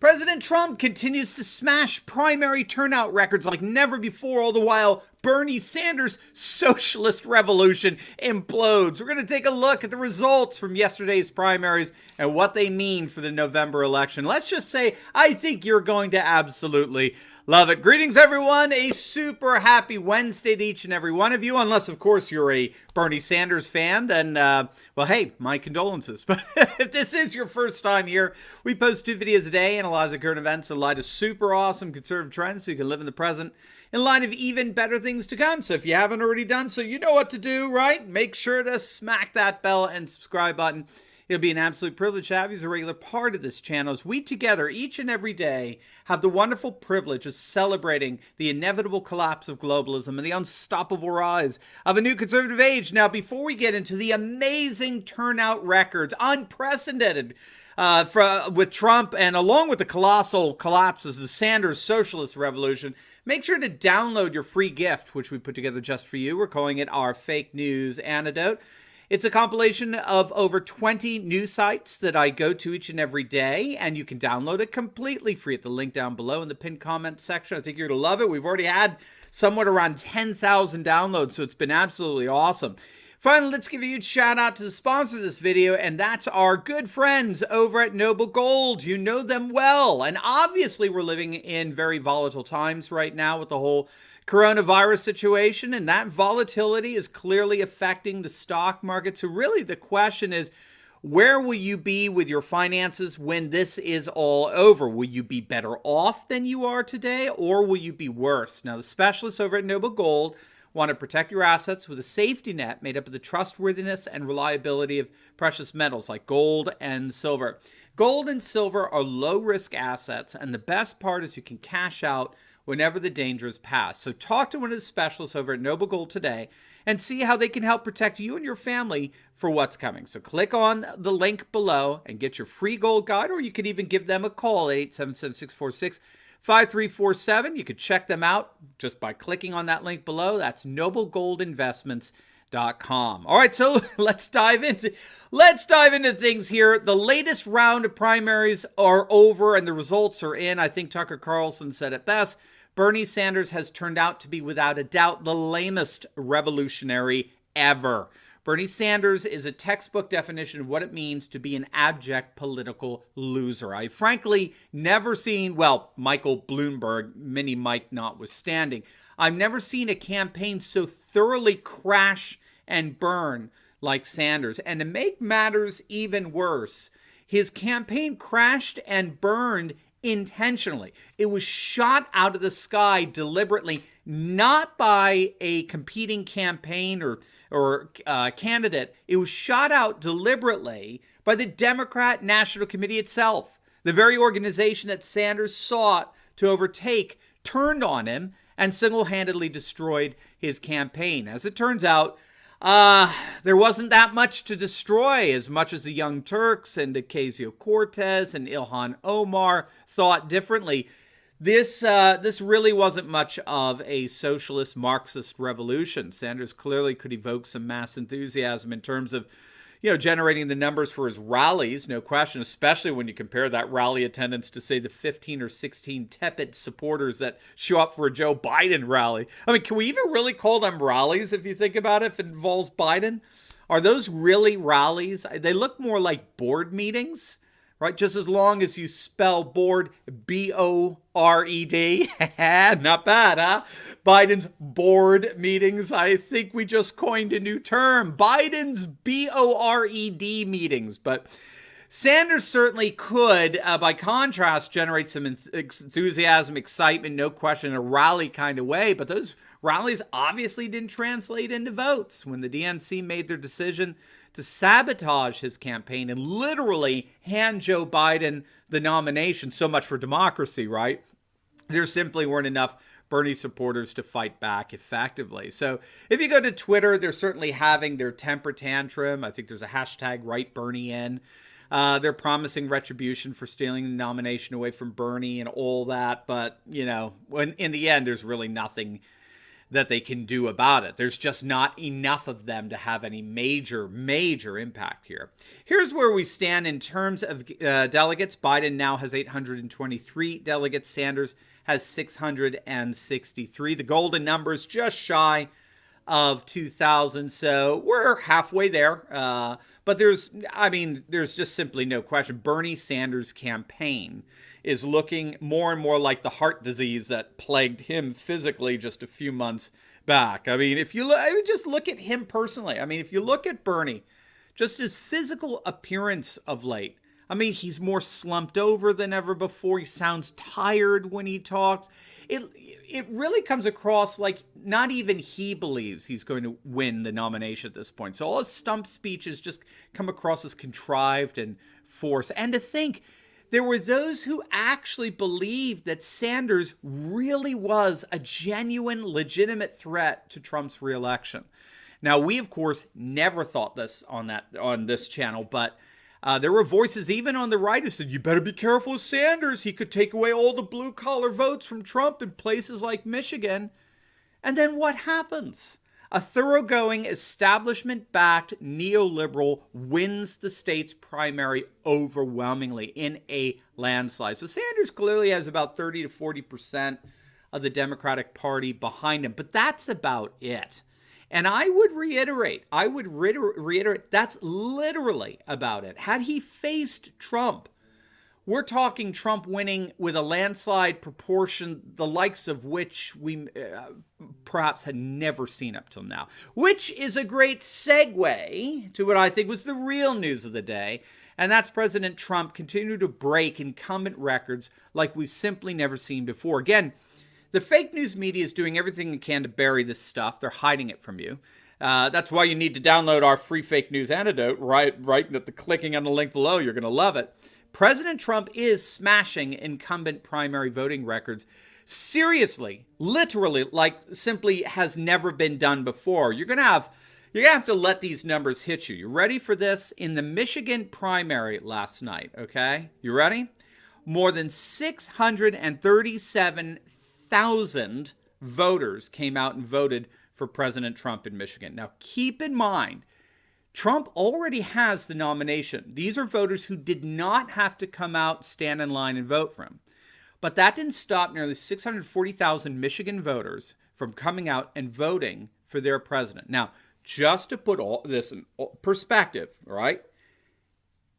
President Trump continues to smash primary turnout records like never before, all the while Bernie Sanders' socialist revolution implodes. We're going to take a look at the results from yesterday's primaries and what they mean for the November election. Let's just say I think you're going to absolutely love it. Greetings, everyone. A super happy Wednesday to each and every one of you, unless, of course, you're a Bernie Sanders fan, then, well, hey, my condolences. But if this is your first time here, we post 2 videos a day analyzing current events in light of super awesome conservative trends so you can live in the present in light of even better things to come. So if you haven't already done so, you know what to do, right? Make sure to smack that bell and subscribe button. It'll be an absolute privilege to have you as a regular part of this channel as we together each and every day have the wonderful privilege of celebrating the inevitable collapse of globalism and the unstoppable rise of a new conservative age. Now, before we get into the amazing turnout records, unprecedented with Trump and along with the colossal collapses of the Sanders socialist revolution, make sure to download your free gift, which we put together just for you. We're calling it our Fake News Antidote. It's a compilation of over 20 news sites that I go to each and every day, and you can download it completely free at the link down below in the pinned comment section. I think you're going to love it. We've already had somewhat around 10,000 downloads, so it's been absolutely awesome. Finally, let's give a huge shout out to the sponsor of this video, and that's our good friends over at Noble Gold. You know them well, and obviously we're living in very volatile times right now with the whole coronavirus situation, and that volatility is clearly affecting the stock market. So really the question is, where will you be with your finances when this is all over? Will you be better off than you are today, or will you be worse? Now, the specialists over at Noble Gold want to protect your assets with a safety net made up of the trustworthiness and reliability of precious metals like gold and silver. Gold and silver are low-risk assets, and the best part is you can cash out whenever the dangers pass. So talk to one of the specialists over at Noble Gold today and see how they can help protect you and your family for what's coming. So click on the link below and get your free gold guide, or you can even give them a call at 877-646-5347. You could check them out just by clicking on that link below. That's noblegoldinvestments.com. All right, so let's dive into things here. The latest round of primaries are over and the results are in. I think Tucker Carlson said it best. Bernie Sanders has turned out to be, without a doubt, the lamest revolutionary ever. Bernie Sanders is a textbook definition of what it means to be an abject political loser. I've frankly never seen, well, Michael Bloomberg, mini Mike notwithstanding, I've never seen a campaign so thoroughly crash and burn like Sanders. And to make matters even worse, his campaign crashed and burned intentionally. It was shot out of the sky deliberately, not by a competing campaign or candidate. It was shot out deliberately by the Democrat National Committee itself. The very organization that Sanders sought to overtake turned on him and single-handedly destroyed his campaign. As it turns out, there wasn't that much to destroy, as much as the Young Turks and Ocasio-Cortez and Ilhan Omar thought differently. This really wasn't much of a socialist Marxist revolution. Sanders clearly could evoke some mass enthusiasm in terms of, generating the numbers for his rallies, no question, especially when you compare that rally attendance to, say, the 15 or 16 tepid supporters that show up for a Joe Biden rally. I mean, can we even really call them rallies if you think about it, if it involves Biden? Are those really rallies? They look more like board meetings, right? Just as long as you spell board B-O-R-E-D. Not bad, huh? Biden's board meetings. I think we just coined a new term. Biden's B-O-R-E-D meetings. But Sanders certainly could, by contrast, generate some enthusiasm, excitement, no question, in a rally kind of way. But those rallies obviously didn't translate into votes. When the DNC made their decision to sabotage his campaign and literally hand Joe Biden the nomination, so much for democracy, right? There simply weren't enough Bernie supporters to fight back effectively. So if you go to Twitter, they're certainly having their temper tantrum. I think there's a hashtag #WriteBernieIn. They're promising retribution for stealing the nomination away from Bernie and all that. But, when in the end, there's really nothing that they can do about it. There's just not enough of them to have any major impact here. Here's where we stand in terms of delegates. Biden now has 823 delegates. Sanders has 663. The golden number is just shy of 2,000, so we're halfway there. But there's just simply no question. Bernie Sanders' campaign is looking more and more like the heart disease that plagued him physically just a few months back. I mean, if you just look at him personally, I mean, if you look at Bernie, just his physical appearance of late, I mean, he's more slumped over than ever before. He sounds tired when he talks. It really comes across like not even he believes he's going to win the nomination at this point. So all his stump speeches just come across as contrived and forced. And to think, there were those who actually believed that Sanders really was a genuine, legitimate threat to Trump's reelection. Now, we, of course, never thought this on this channel, but there were voices even on the right who said, you better be careful with Sanders. He could take away all the blue-collar votes from Trump in places like Michigan. And then what happens? A thoroughgoing, establishment-backed neoliberal wins the state's primary overwhelmingly in a landslide. So Sanders clearly has about 30 to 40% of the Democratic Party behind him, but that's about it. And I would reiterate, that's literally about it. Had he faced Trump, we're talking Trump winning with a landslide proportion, the likes of which we perhaps had never seen up till now. Which is a great segue to what I think was the real news of the day. And that's President Trump continued to break incumbent records like we've simply never seen before. Again, the fake news media is doing everything it can to bury this stuff. They're hiding it from you. That's why you need to download our free fake news antidote right at the clicking on the link below. You're going to love it. President Trump is smashing incumbent primary voting records seriously, literally, like simply has never been done before. You're gonna have to let these numbers hit you. You ready for this? In the Michigan primary last night, okay? You ready? More than 637,000 voters came out and voted for President Trump in Michigan. Now, keep in mind, Trump already has the nomination. These are voters who did not have to come out, stand in line, and vote for him. But that didn't stop nearly 640,000 Michigan voters from coming out and voting for their president. Now, just to put all this in perspective, all right?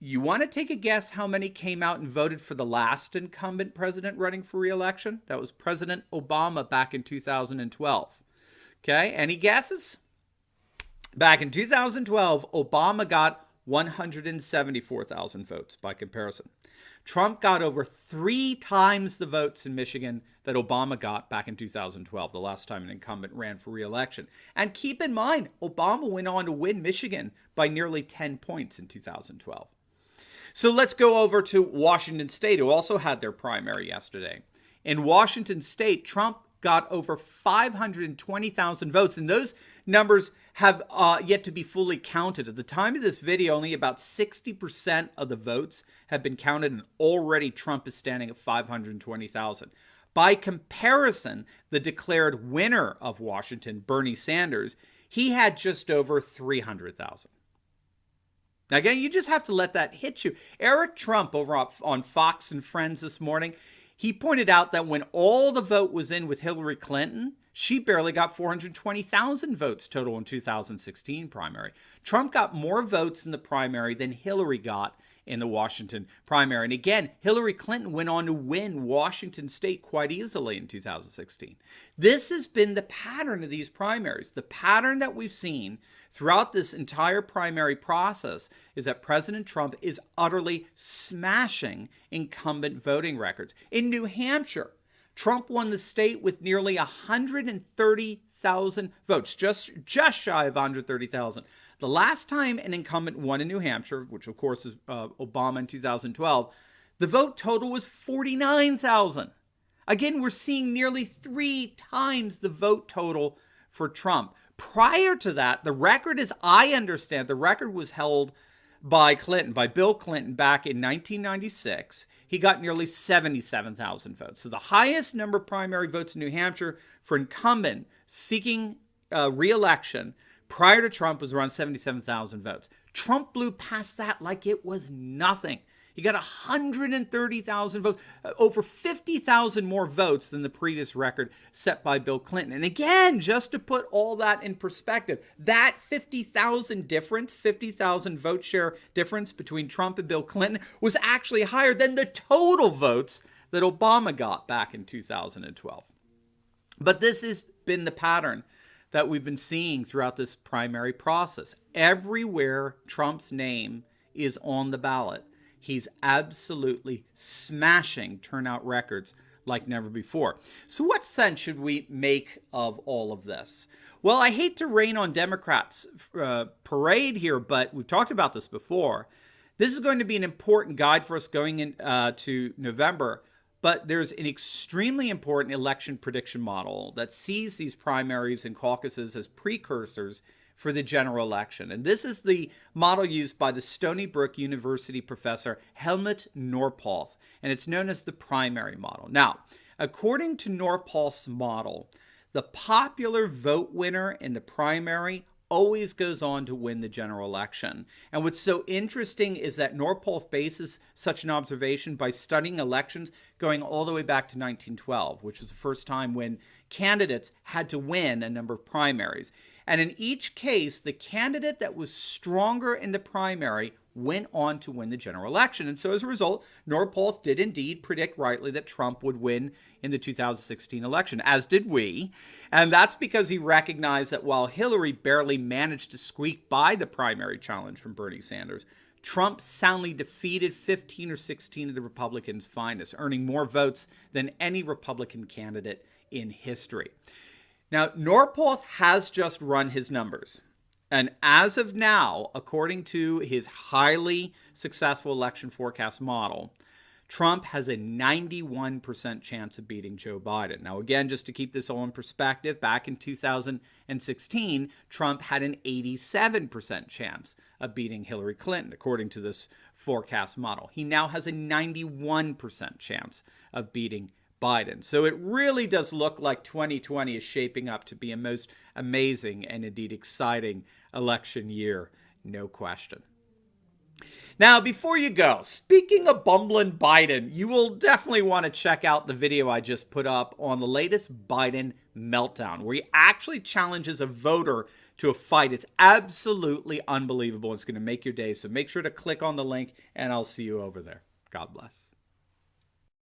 You want to take a guess how many came out and voted for the last incumbent president running for re-election? That was President Obama back in 2012. Okay, any guesses? Back in 2012, Obama got 174,000 votes by comparison. Trump got over 3 times the votes in Michigan that Obama got back in 2012, the last time an incumbent ran for re-election. And keep in mind, Obama went on to win Michigan by nearly 10 points in 2012. So let's go over to Washington State, who also had their primary yesterday. In Washington State, Trump got over 520,000 votes, and those numbers have yet to be fully counted. At the time of this video, only about 60% of the votes have been counted, and already Trump is standing at 520,000. By comparison, the declared winner of Washington, Bernie Sanders, he had just over 300,000. Now, again, you just have to let that hit you. Eric Trump over on Fox and Friends this morning, he pointed out that when all the vote was in with Hillary Clinton, she barely got 420,000 votes total in 2016 primary. Trump got more votes in the primary than Hillary got in the Washington primary. And again, Hillary Clinton went on to win Washington State quite easily in 2016. This has been the pattern of these primaries. The pattern that we've seen throughout this entire primary process is that President Trump is utterly smashing incumbent voting records. In New Hampshire, Trump won the state with nearly 130,000 votes, just shy of 130,000. The last time an incumbent won in New Hampshire, which of course is Obama in 2012, the vote total was 49,000. Again, we're seeing nearly 3 times the vote total for Trump. Prior to that, the record, as I understand, the record was held by Bill Clinton back in 1996. he got nearly 77,000 votes. So the highest number of primary votes in New Hampshire for incumbent seeking re-election prior to Trump was around 77,000 votes. Trump blew past that like it was nothing. He got 130,000 votes, over 50,000 more votes than the previous record set by Bill Clinton. And again, just to put all that in perspective, that 50,000 difference, 50,000 vote share difference between Trump and Bill Clinton was actually higher than the total votes that Obama got back in 2012. But this has been the pattern that we've been seeing throughout this primary process. Everywhere Trump's name is on the ballot, he's absolutely smashing turnout records like never before. So what sense should we make of all of this? Well, I hate to rain on Democrats' parade here, but we've talked about this before. This is going to be an important guide for us going into November. But there's an extremely important election prediction model that sees these primaries and caucuses as precursors for the general election. And this is the model used by the Stony Brook University professor Helmut Norpoth, and it's known as the primary model. Now, according to Norpoth's model, the popular vote winner in the primary always goes on to win the general election. And what's so interesting is that Norpoth bases such an observation by studying elections going all the way back to 1912, which was the first time when candidates had to win a number of primaries. And in each case, the candidate that was stronger in the primary went on to win the general election. And so as a result, Norpoth did indeed predict rightly that Trump would win in the 2016 election, as did we. And that's because he recognized that while Hillary barely managed to squeak by the primary challenge from Bernie Sanders, Trump soundly defeated 15 or 16 of the Republicans' finest, earning more votes than any Republican candidate in history. Now, Norpoth has just run his numbers. And as of now, according to his highly successful election forecast model, Trump has a 91% chance of beating Joe Biden. Now, again, just to keep this all in perspective, back in 2016, Trump had an 87% chance of beating Hillary Clinton, according to this forecast model. He now has a 91% chance of beating Biden. So it really does look like 2020 is shaping up to be a most amazing and indeed exciting election year, no question. Now, before you go, speaking of bumbling Biden, you will definitely want to check out the video I just put up on the latest Biden meltdown, where he actually challenges a voter to a fight. It's absolutely unbelievable. It's going to make your day. So make sure to click on the link, and I'll see you over there. God bless.